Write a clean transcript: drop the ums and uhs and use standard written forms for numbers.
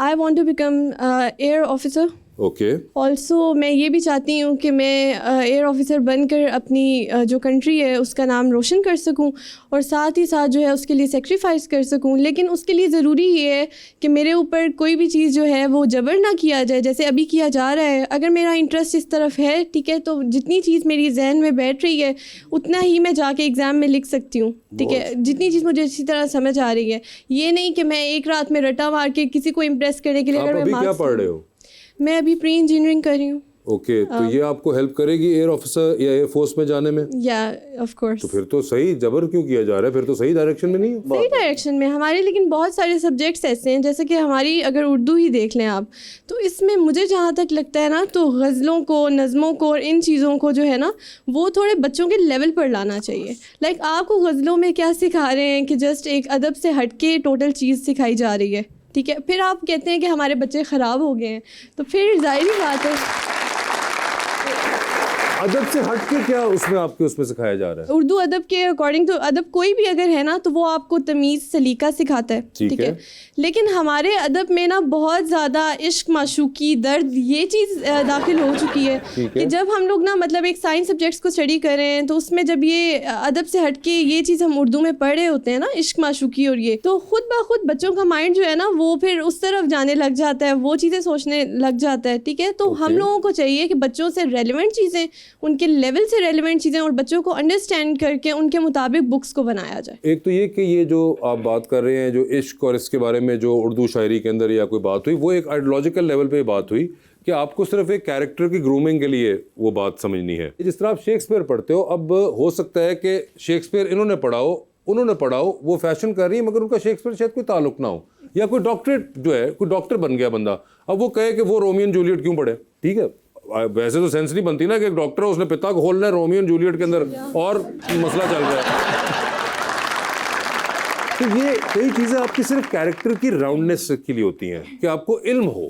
I want to become air officer. Okay. Also میں یہ بھی چاہتی ہوں کہ میں ایئر آفیسر بن کر اپنی جو کنٹری ہے اس کا نام روشن کر سکوں اور ساتھ ہی ساتھ جو ہے اس کے لیے سیکریفائس کر سکوں. لیکن اس کے لیے ضروری یہ ہے کہ میرے اوپر کوئی بھی چیز جو ہے وہ جبر نہ کیا جائے جیسے ابھی کیا جا رہا ہے. اگر میرا انٹرسٹ اس طرف ہے ٹھیک ہے تو جتنی چیز میری ذہن میں بیٹھ رہی ہے اتنا ہی میں جا کے ایگزام میں لکھ سکتی ہوں. ٹھیک ہے, جتنی چیز مجھے اسی طرح سمجھ آ رہی ہے. یہ نہیں کہ میں ایک رات میں رٹا مار کے کسی کو امپریس کرنے کے لیے. آپ ابھی کیا پڑھ رہے ہو؟ میں ابھی پری انجینئرنگ کر رہی ہوں. اوکے, تو یہ آپ کو ہیلپ کرے گی ایئر آفیسر یا ایئر فورس میں جانے میں؟ یا آف کورس. تو پھر تو صحیح, جبر کیوں کیا جا رہا ہے؟ پھر تو صحیح ڈائریکشن میں نہیں ہے. صحیح ڈائریکشن میں ہمارے, لیکن بہت سارے سبجیکٹس ایسے ہیں جیسے کہ ہماری اگر اردو ہی دیکھ لیں آپ تو اس میں مجھے جہاں تک لگتا ہے نا تو غزلوں کو, نظموں کو اور ان چیزوں کو جو ہے نا وہ تھوڑے بچوں کے لیول پر لانا چاہیے. لائک آپ کو غزلوں میں کیا سکھا رہے ہیں کہ جسٹ ایک ادب سے ہٹ کے ٹوٹل چیز سکھائی جا رہی ہے. ٹھیک ہے, پھر آپ کہتے ہیں کہ ہمارے بچے خراب ہو گئے ہیں تو پھر ظاہری بات ہے ادب سے ہٹ کے کیا اس میں آپ کے اس میں سکھایا جا رہا ہے؟ اردو ادب کے اکارڈنگ تو ادب کوئی بھی اگر ہے نا تو وہ آپ کو تمیز سلیقہ سکھاتا ہے. ٹھیک ہے, لیکن ہمارے ادب میں نا بہت زیادہ عشق, معشوقی, درد یہ چیز داخل ہو چکی ہے کہ جب ہم لوگ نا مطلب ایک سائنس سبجیکٹس کو اسٹڈی کر رہے ہیں تو اس میں جب یہ ادب سے ہٹ کے یہ چیز ہم اردو میں پڑھ رہے ہوتے ہیں نا عشق, معشوقی اور یہ, تو خود بخود بچوں کا مائنڈ جو ہے نا وہ پھر اس طرف جانے لگ جاتا ہے, وہ چیزیں سوچنے لگ جاتا ہے. ٹھیک ہے, تو ہم لوگوں کو چاہیے کہ بچوں سے ریلیونٹ چیزیں, ان کے لیول سے ریلیونٹ چیزیں اور بچوں کو انڈرسٹینڈ کر کے ان کے مطابق بکس کو بنایا جائے. ایک تو یہ کہ یہ جو آپ بات کر رہے ہیں جو عشق اور اس کے بارے میں جو اردو شاعری کے اندر یا کوئی بات ہوئی, وہ ایک آئیڈیالوجیکل لیول پہ بات ہوئی کہ آپ کو صرف ایک کیریکٹر کی گرومنگ کے لیے وہ بات سمجھنی ہے. جس طرح آپ شیکسپیئر پڑھتے ہو, اب ہو سکتا ہے کہ شیکسپیئر انہوں نے پڑھا ہو, وہ فیشن کر رہی ہے مگر ان کا شیکسپیئر شاید کوئی تعلق نہ ہو, یا کوئی ڈاکٹریٹ جو ہے کوئی ڈاکٹر بن گیا بندہ, اب وہ کہے کہ وہ رومیو اینڈ جولیٹ کیوں پڑھے. ٹھیک ہے, ویسے تو سینس نہیں بنتی نا کہ ایک ڈاکٹر ہے اس نے پتا کھولنا ہے رومیو اینڈ جولیٹ کے اندر اور مسئلہ چل رہا ہے. تو یہ کئی چیزیں آپ کی صرف کیریکٹر کی راؤنڈنیس کے لیے ہوتی ہیں کہ آپ کو علم ہو.